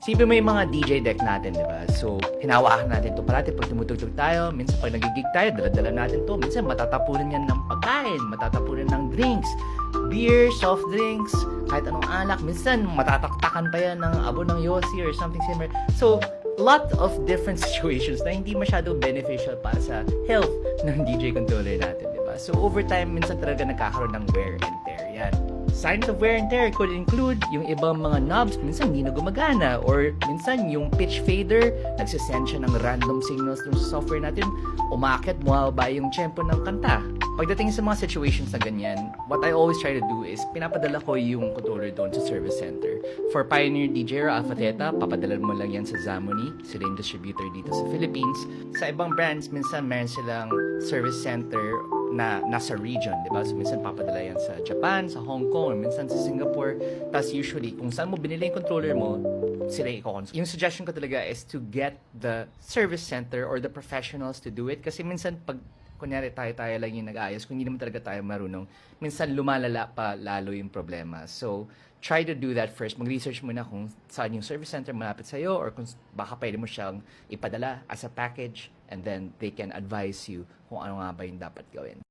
Siyempre may mga DJ deck natin, di ba? So, hinawakan natin to parati pag tumutugtog tayo. Minsan pag nagigig tayo, dala-dala natin to. Minsan matatapunan yan ng pagkain, matatapunan ng drinks, beer, soft drinks, kahit anong alak. Minsan matataktakan pa yan ng abo ng Yossi or something similar. So, lot of different situations na hindi masyado beneficial para sa health ng DJ controller natin, di ba? So, over time, minsan talaga nagkakaroon ng wear and tear yan. Signs of wear and tear could include yung ibang mga knobs minsan hindi na gumagana, or minsan yung pitch fader nagsisend siya ng random signals dun sa software natin, umakit, bumaba yung tempo ng kanta. Pagdating sa mga situations na ganyan, what I always try to do is pinapadala ko yung controller doon sa service center. For Pioneer DJ or Alpha Theta, papadala mo lang yan sa Zamoni, sila yung distributor dito sa Philippines. Sa ibang brands, minsan meron silang service center na nasa region, di ba? So, minsan papadala yan sa Japan, sa Hong Kong, or minsan sa Singapore. Tapos usually, kung saan mo binili yung controller mo, sila yung i-consult. Yung suggestion ko talaga is to get the service center or the professionals to do it. Kasi minsan, pag kunyari tayo lang yung nag-ayos, kung hindi naman talaga tayo marunong, minsan lumalala pa lalo yung problema. So, try to do that first. Mag-research muna kung saan yung service center malapit sa'yo, or kung baka pwede mo siyang ipadala as a package, and then they can advise you kung ano nga ba yung dapat gawin.